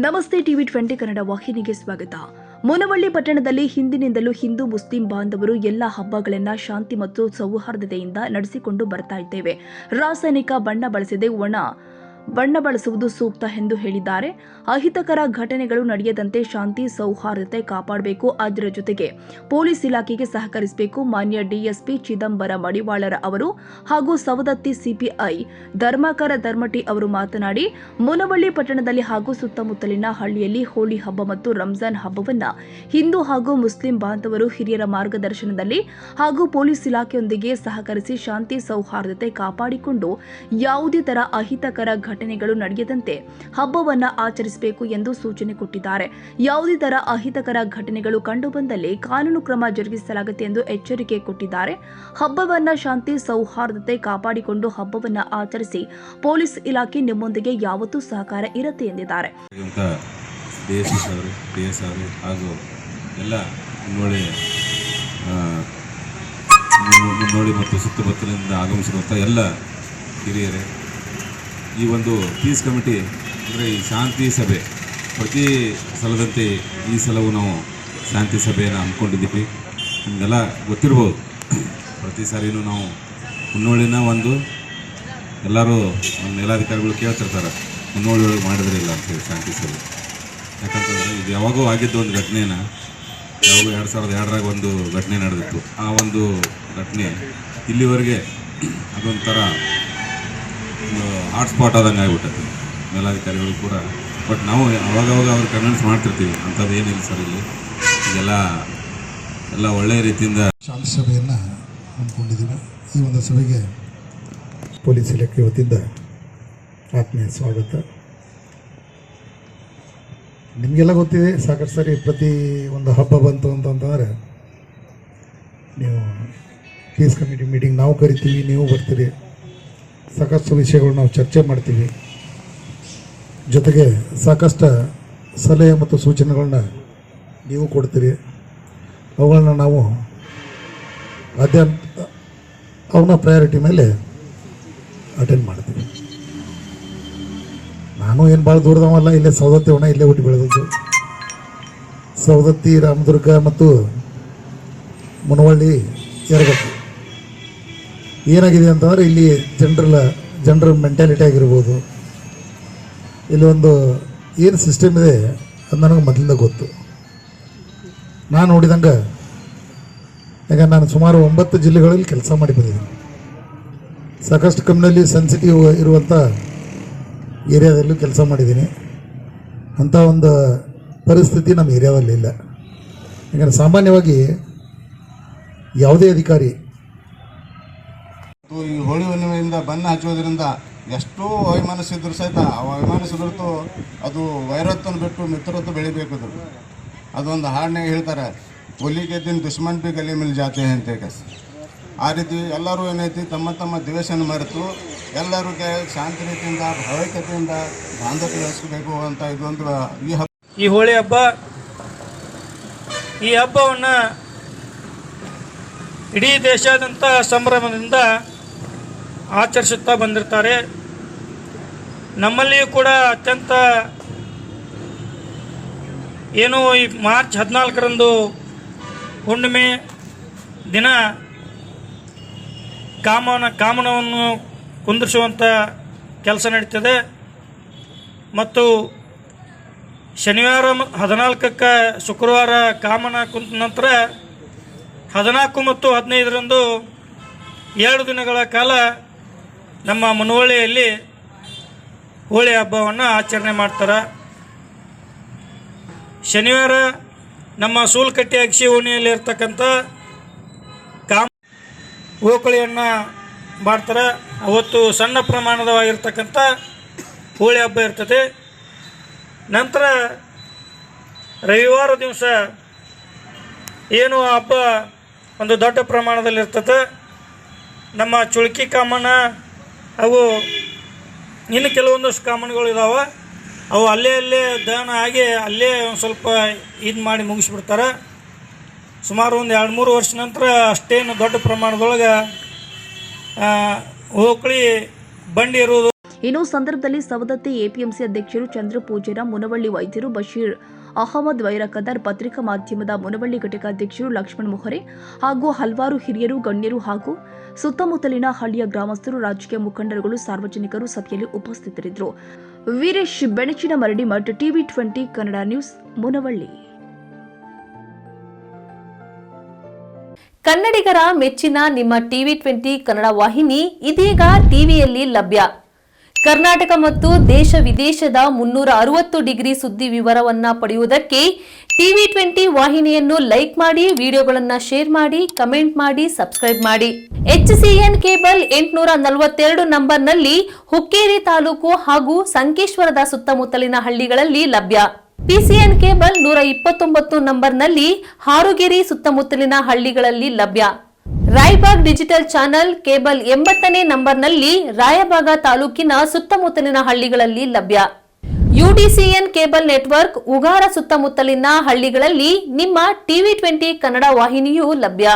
ನಮಸ್ತೆ ಟಿವಿ 20 ಕನ್ನಡ ವಾಹಿನಿಗೆ ಸ್ವಾಗತ. ಮುನವಳ್ಳಿ ಪಟ್ಟಣದಲ್ಲಿ ಹಿಂದಿನಿಂದಲೂ ಹಿಂದೂ ಮುಸ್ಲಿಂ ಬಾಂಧವರು ಎಲ್ಲ ಹಬ್ಬಗಳನ್ನ ಶಾಂತಿ ಮತ್ತು ಸೌಹಾರ್ದತೆಯಿಂದ ನಡೆಸಿಕೊಂಡು ಬರ್ತಾ ಇದ್ದೇವೆ. ರಾಸಾಯನಿಕ ಬಣ್ಣ ಬಳಸದೆ ಬಣ್ಣ ಬಳಸುವುದು ಸೂಕ್ತ ಎಂದು ಹೇಳಿದ್ದಾರೆ. ಅಹಿತಕರ ಘಟನೆಗಳು ನಡೆಯದಂತೆ ಶಾಂತಿ ಸೌಹಾರ್ದತೆ ಕಾಪಾಡಬೇಕು. ಅದರ ಜೊತೆಗೆ ಪೊಲೀಸ್ ಇಲಾಖೆಗೆ ಸಹಕರಿಸಬೇಕು. ಮಾನ್ಯ ಡಿಎಸ್ಪಿ ಚಿದಂಬರ ಮಡಿವಾಳರ ಅವರು ಹಾಗೂ ಸವದತ್ತಿ ಸಿಪಿಐ ಧರ್ಮಾಕರ ಧರ್ಮಟಿ ಅವರು ಮಾತನಾಡಿ, ಮುನವಳ್ಳಿ ಪಟ್ಟಣದಲ್ಲಿ ಹಾಗೂ ಸುತ್ತಮುತ್ತಲಿನ ಹಳ್ಳಿಯಲ್ಲಿ ಹೋಳಿ ಹಬ್ಬ ಮತ್ತು ರಂಜಾನ್ ಹಬ್ಬವನ್ನ ಹಿಂದೂ ಹಾಗೂ ಮುಸ್ಲಿಂ ಬಾಂಧವರು ಹಿರಿಯರ ಮಾರ್ಗದರ್ಶನದಲ್ಲಿ ಹಾಗೂ ಪೊಲೀಸ್ ಇಲಾಖೆಯೊಂದಿಗೆ ಸಹಕರಿಸಿ ಶಾಂತಿ ಸೌಹಾರ್ದತೆ ಕಾಪಾಡಿಕೊಂಡು ಯಾವುದೇ ತರ ಅಹಿತಕರ ಘಟನೆಗಳು ನಡೆಯದಂತೆ ಹಬ್ಬವನ್ನ ಆಚರಿಸಬೇಕು ಎಂದು ಸೂಚನೆ ಕೊಟ್ಟಿದ್ದಾರೆ. ಯಾವುದೇ ತರ ಅಹಿತಕರ ಘಟನೆಗಳು ಕಂಡುಬಂದಲ್ಲಿ ಕಾನೂನು ಕ್ರಮ ಜರುಗಿಸಲಾಗುತ್ತೆ ಎಂದು ಎಚ್ಚರಿಕೆ ಕೊಟ್ಟಿದ್ದಾರೆ. ಹಬ್ಬವನ್ನ ಶಾಂತಿ ಸೌಹಾರ್ದತೆ ಕಾಪಾಡಿಕೊಂಡು ಹಬ್ಬವನ್ನ ಆಚರಿಸಿ ಪೊಲೀಸ್ ಇಲಾಖೆ ನಿಮ್ಮೊಂದಿಗೆ ಯಾವತ್ತೂ ಸಹಕಾರ ಇರುತ್ತೆ ಎಂದಿದ್ದಾರೆ. ಮುನ್ನೋಳಿ ಮತ್ತು ಸುತ್ತಮುತ್ತಲಿನಿಂದ ಆಗಮಿಸಿರುವಂಥ ಎಲ್ಲ ಹಿರಿಯರೇ, ಈ ಒಂದು ಪೀಸ್ ಕಮಿಟಿ ಅಂದರೆ ಈ ಶಾಂತಿ ಸಭೆ ಪ್ರತಿ ಸಲದಂತೆ ಈ ಸಲವೂ ನಾವು ಶಾಂತಿ ಸಭೆಯನ್ನು ಹಮ್ಮಿಕೊಂಡಿದ್ದೀವಿ. ನಿಮಗೆಲ್ಲ ಗೊತ್ತಿರ್ಬೋದು, ಪ್ರತಿ ಸಾರಿನೂ ನಾವು ಮುನ್ನೋಳಿನ ಎಲ್ಲರೂ ಮೇಲಾಧಿಕಾರಿಗಳು ಕೇಳ್ತಿರ್ತಾರೆ, ಮುನ್ನೋಳಿ ಒಳಗೆ ಮಾಡಿದ್ರಿಲ್ಲ ಅಂತೇಳಿ ಶಾಂತಿ ಸಭೆ. ಯಾಕಂತಂದರೆ ಇದು ಯಾವಾಗೂ ಆಗಿದ್ದು ಒಂದು ಘಟನೆನ, ಯಾವಾಗ 2002ರಾಗ ಒಂದು ಘಟನೆ ನಡೆದಿತ್ತು. ಆ ಒಂದು ಘಟನೆ ಇಲ್ಲಿವರೆಗೆ ಅದೊಂಥರ ಹಾಟ್ಸ್ಪಾಟ್ ಆದಂಗೆ ಆಗಿಬಿಟ್ಟೈತೆ ಮೇಲಾಧಿಕಾರಿಗಳು ಕೂಡ. ಬಟ್ ನಾವು ಅವಾಗವಾಗ ಅವ್ರು ಕನ್ವಿನ್ಸ್ ಮಾಡ್ತಿರ್ತೀವಿ, ಅಂಥದ್ದು ಏನಿಲ್ಲ ಸರ್. ಇಲ್ಲಿ ಎಲ್ಲ ಒಳ್ಳೆಯ ರೀತಿಯಿಂದ ಶಾಂತಿ ಸಭೆಯನ್ನು ಹಮ್ಮಿಕೊಂಡಿದ್ದೀವಿ. ಈ ಒಂದು ಸಭೆಗೆ ಪೊಲೀಸ್ ಇಲಾಖೆ ವತಿಯಿಂದ ಆತ್ಮೀಯ ಸ್ವಾಗತ. ನಿಮಗೆಲ್ಲ ಗೊತ್ತಿದೆ, ಸಾಕಷ್ಟು ಸರಿ ಪ್ರತಿ ಒಂದು ಹಬ್ಬ ಬಂತು ಅಂತಂದರೆ ನೀವು ಪೀಸ್ ಕಮಿಟಿ ಮೀಟಿಂಗ್ ನಾವು ಕರಿತೀವಿ, ನೀವು ಬರ್ತೀರಿ. ಸಾಕಷ್ಟು ವಿಷಯಗಳು ನಾವು ಚರ್ಚೆ ಮಾಡ್ತೀವಿ. ಜೊತೆಗೆ ಸಾಕಷ್ಟು ಸಲಹೆ ಮತ್ತು ಸೂಚನೆಗಳನ್ನ ನೀವು ಕೊಡ್ತೀರಿ. ಅವುಗಳನ್ನ ನಾವು ಅವನ ಪ್ರಯಾರಿಟಿ ಮೇಲೆ ಅಟೆಂಡ್ ಮಾಡ್ತೀವಿ. ನಾನು ಏನು ಭಾಳ ದೂರದವಲ್ಲ, ಇಲ್ಲೇ ಸವದತ್ತಿ ಇಲ್ಲೇ ಹುಟ್ಟಿ ಬೆಳೆದದ್ದು. ಸವದತ್ತಿ, ರಾಮದುರ್ಗ ಮತ್ತು ಮುನವಳ್ಳಿ ಎರಗಟ್ಟು ಏನಾಗಿದೆ ಅಂತಂದರೆ ಇಲ್ಲಿ ಜನರ ಮೆಂಟ್ಯಾಲಿಟಿ ಆಗಿರ್ಬೋದು, ಇಲ್ಲಿ ಒಂದು ಏನು ಸಿಸ್ಟಮ್ ಇದೆ ಅದು ನನಗೆ ಮೊದಲಿಂದ ಗೊತ್ತು. ನಾನು ನೋಡಿದಂಗೆ ಈಗ ನಾನು ಸುಮಾರು 9 ಜಿಲ್ಲೆಗಳಲ್ಲಿ ಕೆಲಸ ಮಾಡಿ ಬಂದಿದ್ದೀನಿ. ಸಾಕಷ್ಟು ಕಮ್ಯುನಲ್ಲಿ ಸೆನ್ಸಿಟಿವ್ ಇರುವಂಥ ಏರಿಯಾದಲ್ಲೂ ಕೆಲಸ ಮಾಡಿದ್ದೀನಿ. ಅಂಥ ಒಂದು ಪರಿಸ್ಥಿತಿ ನಮ್ಮ ಏರಿಯಾದಲ್ಲಿ ಇಲ್ಲ. ಯಾಕಂದರೆ ಸಾಮಾನ್ಯವಾಗಿ ಯಾವುದೇ ಅಧಿಕಾರಿ ಈ ಹೋಳಿ ಹುಣ್ಣಿಮೆಯಿಂದ ಬಣ್ಣ ಹಚ್ಚೋದ್ರಿಂದ ಎಷ್ಟೋ ವೈಮನಸ್ಸಿದ್ರು ಸಹಿತ ವೈಮನಸ್ಸಿದ್ರತು ಅದು ವೈರತ್ವನ ಬಿಟ್ಟು ಮಿತ್ರತ್ವ ಬೆಳಿಬೇಕು. ಅದೊಂದು ಹಾಡನ್ಯಾಗ ಹೇಳ್ತಾರೆ, ಹೋಲಿಗೆ ದಿನ ದುಶ್ಮನ್ ಬಿ ಗಲಿ ಮಿಲ್ ಜಾತೆ ಅಂತ. ಆ ರೀತಿ ಎಲ್ಲರೂ ಏನೈತಿ ತಮ್ಮ ದ್ವೇಷನ ಮರೆತು ಎಲ್ಲರಿಗೆ ಶಾಂತಿ ರೀತಿಯಿಂದ ಭಾವೈಕ್ಯತೆಯಿಂದ ಬಾಂಧವ್ಯ ಬೆಳೆಸಬೇಕು ಅಂತ ಇದೊಂದು ಈ ಹೋಳಿ ಹಬ್ಬ, ಈ ಹಬ್ಬವನ್ನು ಇಡೀ ದೇಶಾದ್ಯಂತ ಸಂಭ್ರಮದಿಂದ ಆಚರಿಸುತ್ತಾ ಬಂದಿರ್ತಾರೆ. ನಮ್ಮಲ್ಲಿಯೂ ಕೂಡ ಅತ್ಯಂತ ಏನು ಈ ಮಾರ್ಚ್ 14ರಂದು ಹುಣ್ಣಿಮೆ ದಿನ ಕಾಮನವನ್ನು ಕುಂದಿರಿಸುವಂಥ ಕೆಲಸ ನಡೀತದೆ. ಮತ್ತು ಶನಿವಾರ 14ಕ್ಕೆ ಶುಕ್ರವಾರ ಕಾಮನ ಕುಂತ ನಂತರ 14 ಮತ್ತು 15ರಂದು 2 ದಿನಗಳ ಕಾಲ ನಮ್ಮ ಮುನವಳ್ಳಿಯಲ್ಲಿ ಹೋಳಿ ಹಬ್ಬವನ್ನು ಆಚರಣೆ ಮಾಡ್ತಾರೆ. ಶನಿವಾರ ನಮ್ಮ ಸೂಲ್ಕಟ್ಟಿ ಅಕ್ಷಿ ಓಣಿಯಲ್ಲಿ ಇರ್ತಕ್ಕಂಥ ಓಕಳಿಯನ್ನು ಮಾಡ್ತಾರೆ. ಅವತ್ತು ಸಣ್ಣ ಪ್ರಮಾಣದವಾಗಿರ್ತಕ್ಕಂಥ ಹೋಳಿ ಹಬ್ಬ ಇರ್ತದೆ. ನಂತರ ರವಿವಾರ ದಿವಸ ಏನು ಹಬ್ಬ ಒಂದು ದೊಡ್ಡ ಪ್ರಮಾಣದಲ್ಲಿರ್ತದೆ. ನಮ್ಮ ಚುಳ್ಕಿ ಕಾಮನ, ಅವು ಇನ್ನು ಕೆಲವೊಂದಷ್ಟು ಕಾಮನ್ಗಳು ಇದ್ದಾವೆ. ಅವು ಅಲ್ಲೇ ದಹನ ಆಗಿ ಅಲ್ಲೇ ಒಂದು ಸ್ವಲ್ಪ ಇದು ಮಾಡಿ ಮುಗಿಸ್ಬಿಡ್ತಾರೆ. ಸುಮಾರು ಒಂದು 2-3 ವರ್ಷ ನಂತರ ಅಷ್ಟೇನು ದೊಡ್ಡ ಪ್ರಮಾಣದೊಳಗೆ ಓಕಳಿ ಬಂಡಿ ಇರುವುದು ಇನ್ನು ಸಂದರ್ಭದಲ್ಲಿ ಸವದತ್ತಿ ಎಪಿಎಂಸಿ ಅಧ್ಯಕ್ಷರು ಚಂದ್ರ ಪೂಜಾರ, ಮುನವಳ್ಳಿ ವೈದ್ಯರು ಬಶೀರ್ ಅಹಮದ್ ವೈರಕದರ್, ಪತ್ರಿಕಾ ಮಾಧ್ಯಮದ ಮುನವಳ್ಳಿ ಘಟಕಾಧ್ಯಕ್ಷರು ಲಕ್ಷ್ಮಣ್ ಮೊಹರೆ ಹಾಗೂ ಹಲವಾರು ಹಿರಿಯರು, ಗಣ್ಯರು ಹಾಗೂ ಸುತ್ತಮುತ್ತಲಿನ ಹಳ್ಳಿಯ ಗ್ರಾಮಸ್ಥರು, ರಾಜಕೀಯ ಮುಖಂಡರುಗಳು, ಸಾರ್ವಜನಿಕರು ಸಭೆಯಲ್ಲಿ ಉಪಸ್ಥಿತರಿದ್ದರು. ವೀರೇಶ್ ಬೆಣಚಿನ ಮರಡಿ ಮಠ, TV20 ಕನ್ನಡ ನ್ಯೂಸ್, ಮುನವಳ್ಳಿ. ಕನ್ನಡಿಗರ ಮೆಚ್ಚಿನ ನಿಮ್ಮ TV20 ಕನ್ನಡ ವಾಹಿನಿ ಇದೀಗ ಟಿವಿಯಲ್ಲಿ ಲಭ್ಯ. ಕರ್ನಾಟಕ ಮತ್ತು ದೇಶ ವಿದೇಶದ 360 ಡಿಗ್ರಿ ಸುದ್ದಿ ವಿವರವನ್ನ ಪಡೆಯುವುದಕ್ಕೆ TV20 ವಾಹಿನಿಯನ್ನು ಲೈಕ್ ಮಾಡಿ, ವಿಡಿಯೋಗಳನ್ನು ಶೇರ್ ಮಾಡಿ, ಕಮೆಂಟ್ ಮಾಡಿ, ಸಬ್ಸ್ಕ್ರೈಬ್ ಮಾಡಿ. HCN ಕೇಬಲ್ 842 ನಂಬರ್ನಲ್ಲಿ ಹುಕ್ಕೇರಿ ತಾಲೂಕು ಹಾಗೂ ಸಂಕೇಶ್ವರದ ಸುತ್ತಮುತ್ತಲಿನ ಹಳ್ಳಿಗಳಲ್ಲಿ ಲಭ್ಯ. PCN ಕೇಬಲ್ 129 ನಂಬರ್ನಲ್ಲಿ ಹಾರುಗೆರೆ ಸುತ್ತಮುತ್ತಲಿನ ಹಳ್ಳಿಗಳಲ್ಲಿ ಲಭ್ಯ. ರಾಯಬಾಗ್ ಡಿಜಿಟಲ್ ಚಾನೆಲ್ ಕೇಬಲ್ 80ನೇ ನಂಬರ್ನಲ್ಲಿ ರಾಯಬಾಗ ತಾಲೂಕಿನ ಸುತ್ತಮುತ್ತಲಿನ ಹಳ್ಳಿಗಳಲ್ಲಿ ಲಭ್ಯ. UDCN ಕೇಬಲ್ ನೆಟ್ವರ್ಕ್ ಉಗಾರ ಸುತ್ತಮುತ್ತಲಿನ ಹಳ್ಳಿಗಳಲ್ಲಿ ನಿಮ್ಮ TV20 ಕನ್ನಡ ವಾಹಿನಿಯೂ ಲಭ್ಯ.